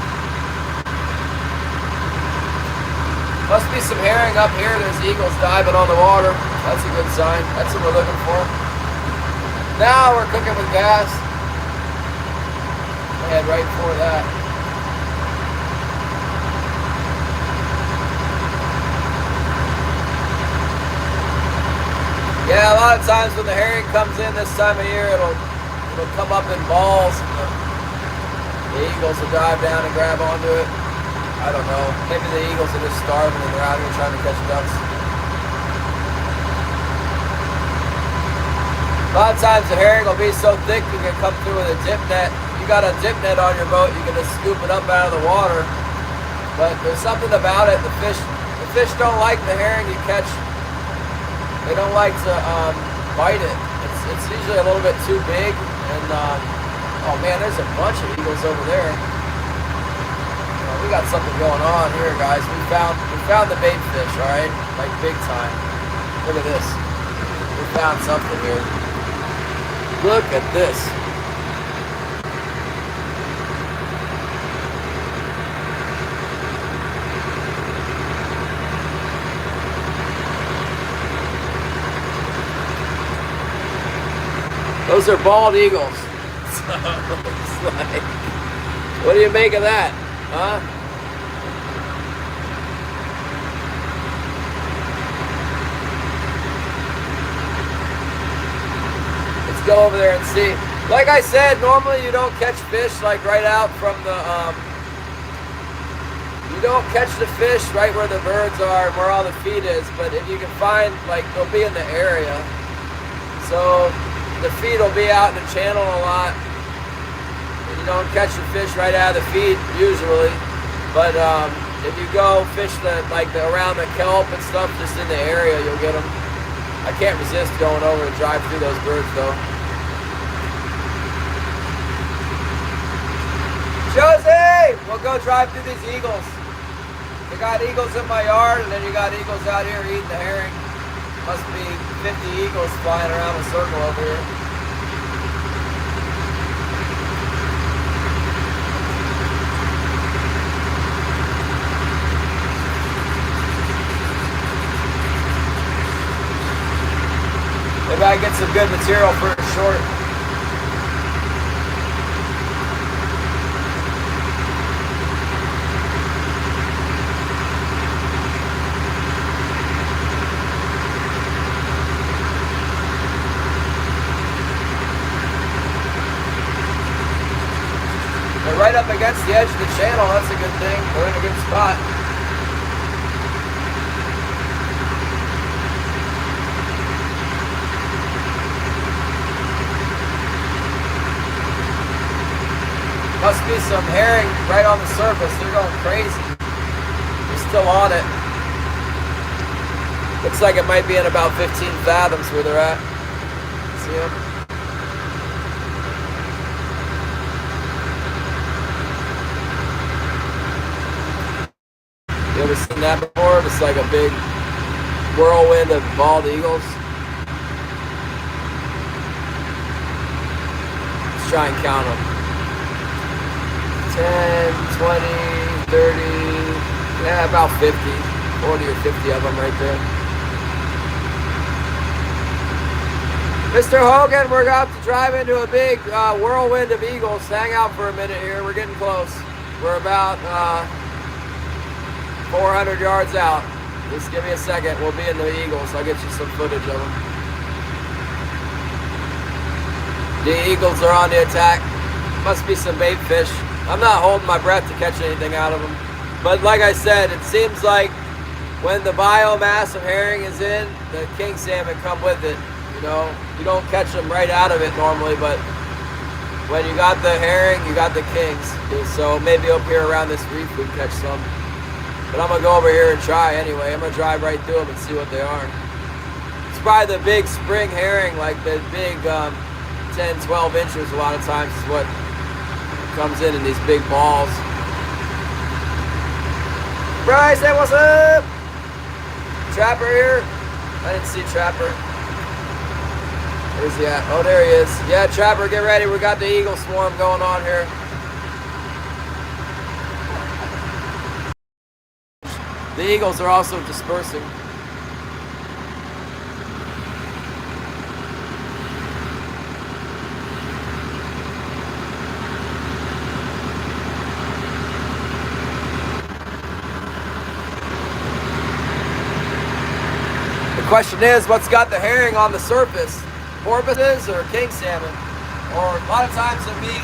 Must be some herring up here. There's eagles diving on the water. That's a good sign. That's what we're looking for. Now we're cooking with gas. I had right before that. Yeah, a lot of times when the herring comes in this time of year, it'll come up in balls. And The eagles will dive down and grab onto it. I don't know. Maybe the eagles are just starving and they're out here trying to catch ducks. A lot of times the herring will be so thick you can come through with a dip net. You got a dip net on your boat, you can just scoop it up out of the water. But there's something about it. The fish don't like the herring you catch. They don't like to bite it. It's usually a little bit too big. And oh man, there's a bunch of eagles over there. We got something going on here, guys. We found the bait fish, all right, like big time. Look at this. We found something here. Look at this. Those are bald eagles. So it's like, what do you make of that, huh? Let's go over there and see. Like I said, normally you don't catch fish like right out from the, you don't catch the fish right where the birds are and where all the feed is, but if you can find, like, they'll be in the area. So the feed will be out in the channel a lot. And you don't catch the fish right out of the feed usually. But if you go fish around the kelp and stuff just in the area, you'll get them. I can't resist going over to drive through those birds though. Josie! We'll go drive through these eagles. You got eagles in my yard and then you got eagles out here eating the herring. Must be 50 eagles flying around a circle over here. Maybe I get some good material for a short. They're right up against the edge of the channel. That's a good thing. We're in a good spot. Must be some herring right on the surface. They're going crazy. They're still on it. Looks like it might be in about 15 fathoms where they're at. See them? You ever seen that before? It's like a big whirlwind of bald eagles. Let's try and count them. 10, 20, 30, yeah, about 50, 40 or 50 of them right there. Mr. Hogan, we're about to drive into a big whirlwind of eagles. Hang out for a minute here. We're getting close. We're about 400 yards out. Just give me a second. We'll be in the eagles. I'll get you some footage of them. The eagles are on the attack. Must be some bait fish. I'm not holding my breath to catch anything out of them. But like I said, it seems like when the biomass of herring is in, the king salmon come with it. You know, you don't catch them right out of it normally, but when you got the herring, you got the kings. So maybe up here around this reef we can catch some. But I'm going to go over here and try anyway. I'm going to drive right through them and see what they are. It's probably the big spring herring, like the big 10, 12 inches a lot of times is what comes in these big balls. Bryce, hey, what's up? Trapper here? I didn't see Trapper. Where's he at? Oh, there he is. Yeah, Trapper, get ready. We got the eagle swarm going on here. The eagles are also dispersing. The question is, what's got the herring on the surface? Porpoises or king salmon? Or a lot of times it'll be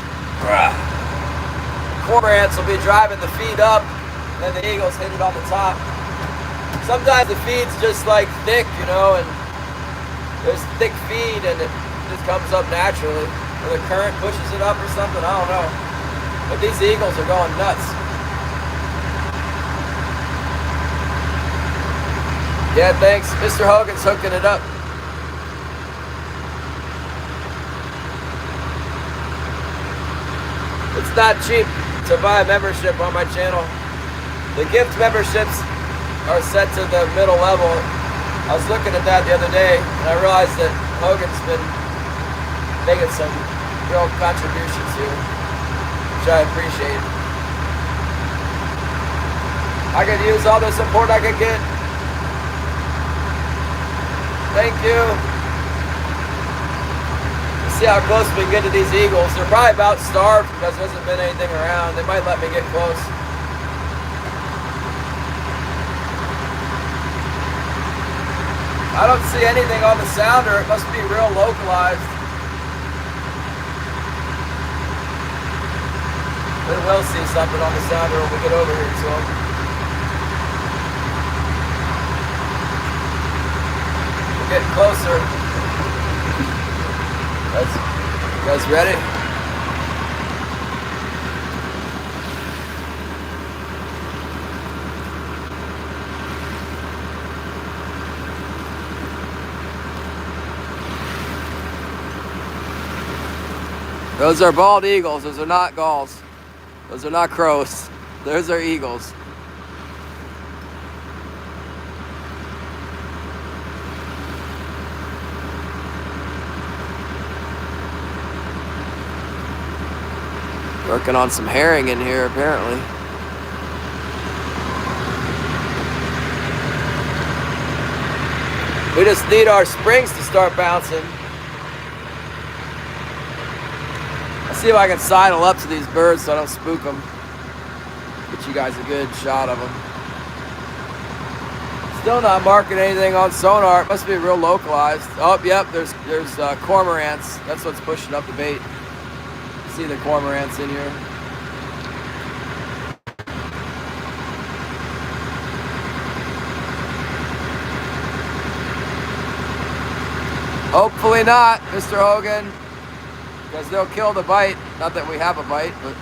cormorants will be driving the feed up, and then the eagles hit it on the top. Sometimes the feed's just like thick, you know, and there's thick feed and it just comes up naturally. Or the current pushes it up or something, I don't know. But these eagles are going nuts. Yeah, thanks. Mr. Hogan's hooking it up. It's not cheap to buy a membership on my channel. The gift memberships are set to the middle level. I was looking at that the other day and I realized that Hogan's been making some real contributions here, which I appreciate. I could use all the support I could get. Thank you. Let's see how close we can get to these eagles. They're probably about starved because there hasn't been anything around. They might let me get close. I don't see anything on the sounder. It must be real localized. We will see something on the sounder when we get over here to them. We're getting closer. You guys ready? Those are bald eagles. Those are not gulls. Those are not crows. Those are eagles. Working on some herring in here, apparently. We just need our springs to start bouncing. See if I can sidle up to these birds so I don't spook them. Get you guys a good shot of them. Still not marking anything on sonar. It must be real localized. Oh, yep, there's cormorants. That's what's pushing up the bait. See the cormorants in here. Hopefully not, Mr. Hogan. Because they'll kill the bite. Not that we have a bite, but...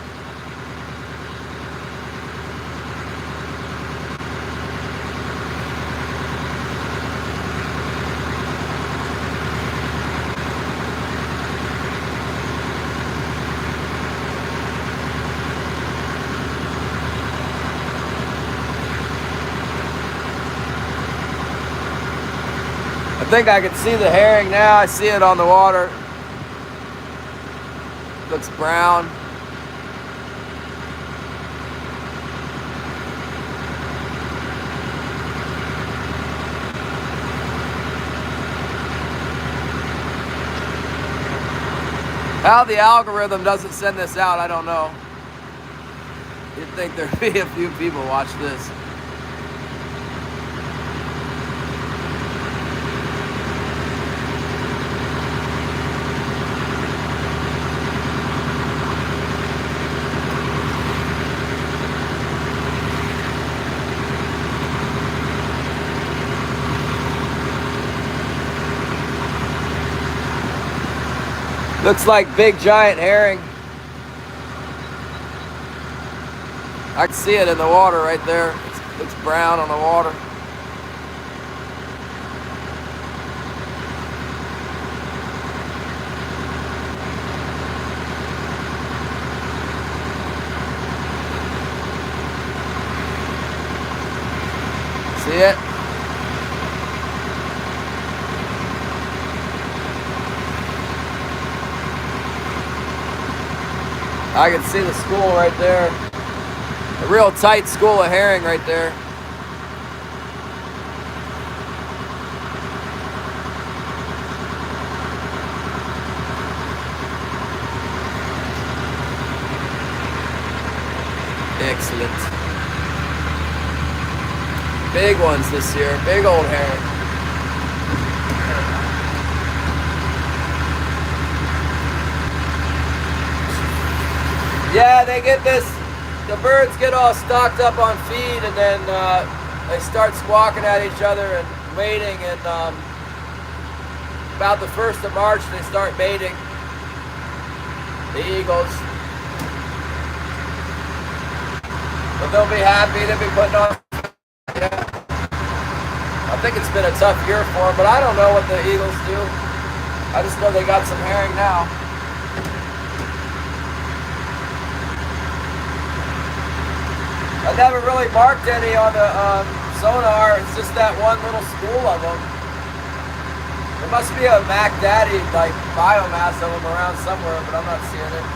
I think I can see the herring now. I see it on the water. Looks brown. How the algorithm doesn't send this out, I don't know. You'd think there'd be a few people watch this. Looks like big giant herring. I can see it in the water right there. It's brown on the water. See it? I can see the school right there. A real tight school of herring right there. Excellent. Big ones this year, big old herring. Yeah, they get this the birds get all stocked up on feed, and then they start squawking at each other and mating, and about the 1st of March they start mating, the eagles. But they'll be happy, they'll be putting on. Yeah. I think it's been a tough year for them, but I don't know what the eagles do. I just know they got some herring now. I never really marked any on the sonar. It's just that one little school of them. There must be a Mac Daddy like biomass of them around somewhere, but I'm not seeing it.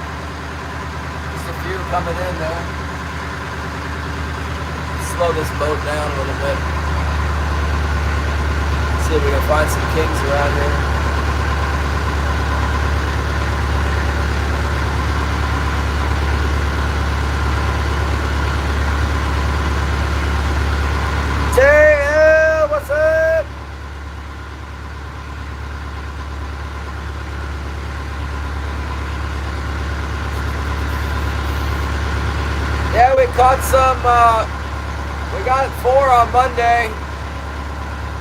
Just a few coming in there. Slow this boat down a little bit. See if we can find some kings around here. JL, what's up? Yeah, we caught some, we got 4 on Monday,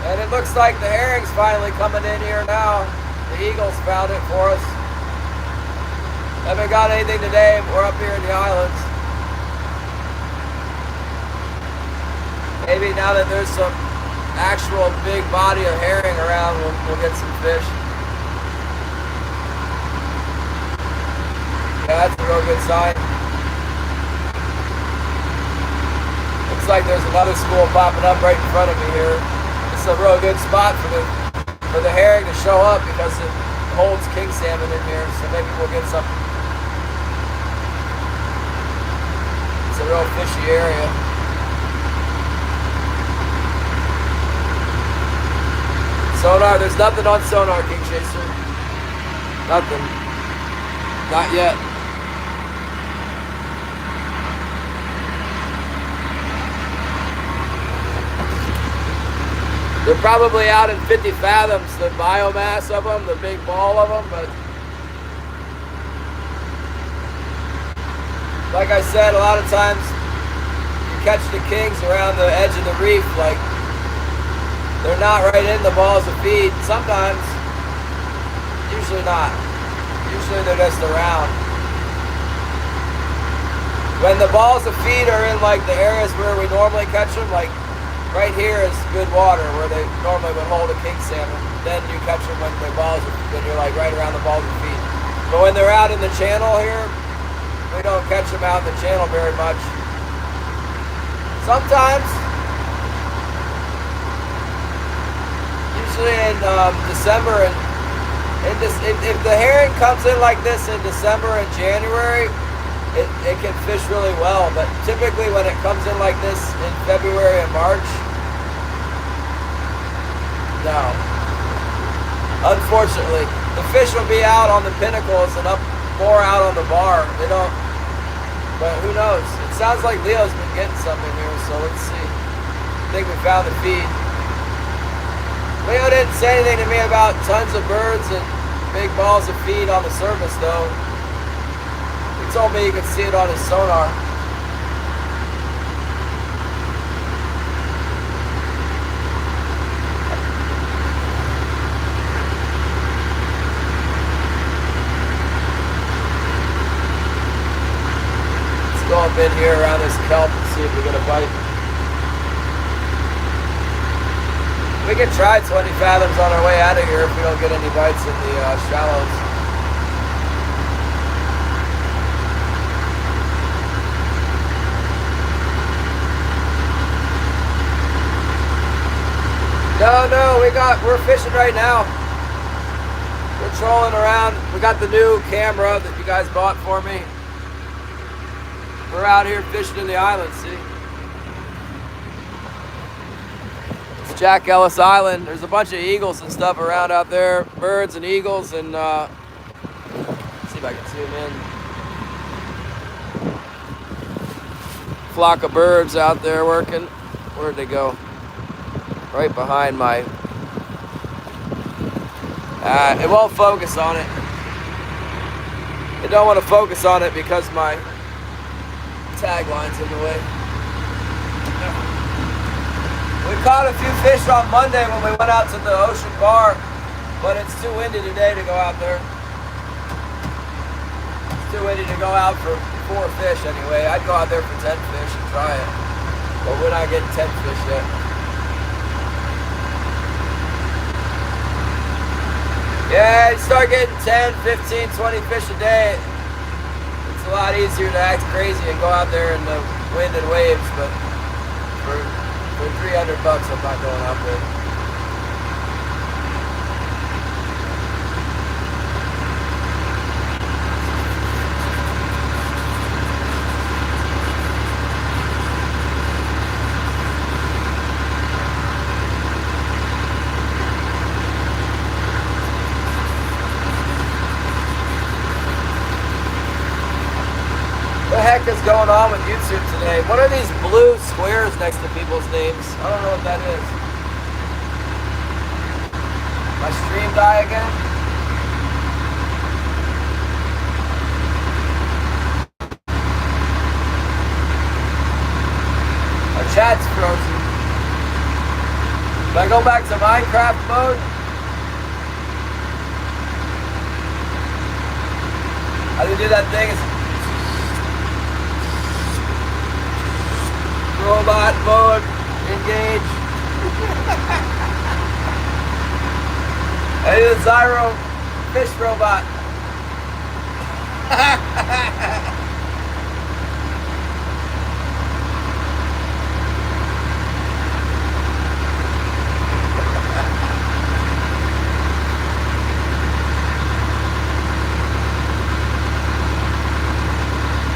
and it looks like the herring's finally coming in here now. The eagles found it for us. Haven't got anything today, we're up here in the islands. Maybe now that there's some actual big body of herring around, we'll get some fish. Yeah, that's a real good sign. Looks like there's another school popping up right in front of me here. This is a real good spot for the herring to show up because it holds king salmon in here, so maybe we'll get some. It's a real fishy area. Sonar, there's nothing on sonar, King Chaser. Nothing. Not yet. They're probably out in 50 fathoms, the biomass of them, the big ball of them, but like I said, a lot of times you catch the kings around the edge of the reef, like they're not right in the balls of feed. Sometimes, usually not. Usually they're just around. When the balls of feed are in like the areas where we normally catch them, like right here is good water where they normally would hold a king salmon. Then you catch them when you're like right around the balls of feed. But when they're out in the channel here, we don't catch them out in the channel very much. Sometimes, usually in December, and if the herring comes in like this in December and January, it can fish really well. But typically when it comes in like this in February and March, no. Unfortunately, the fish will be out on the pinnacles and up more out on the bar. They don't, but who knows? It sounds like Leo's been getting something here, so let's see. I think we found the feed. Leo didn't say anything to me about tons of birds and big balls of feed on the surface, though. He told me he could see it on his sonar. Let's go up in here around this kelp and see if we get a bite. We can try 20 fathoms on our way out of here if we don't get any bites in the shallows. No, we're fishing right now. We're trolling around. We got the new camera that you guys bought for me. We're out here fishing in the island, see? Jack Ellis Island. There's a bunch of eagles and stuff around out there, birds and eagles, and let's see if I can zoom in. Flock of birds out there working. Where'd they go? Right behind my. It won't focus on it. I don't want to focus on it because my tagline's in the way. We caught a few fish on Monday when we went out to the ocean bar, but it's too windy today to go out there. It's too windy to go out for 4 fish anyway. I'd go out there for 10 fish and try it, but we're not getting 10 fish yet. Yeah, you start getting 10, 15, 20 fish a day. It's a lot easier to act crazy and go out there in the wind and waves, but for $300 I'm not going out there. What the heck is going on with YouTube today? What are these blue squares next to people's names? I don't know what that is. My stream die again? My chat's frozen. Should I go back to Minecraft mode? How do you do that thing? Robot mode, engage. Hey, the Zyro fish robot.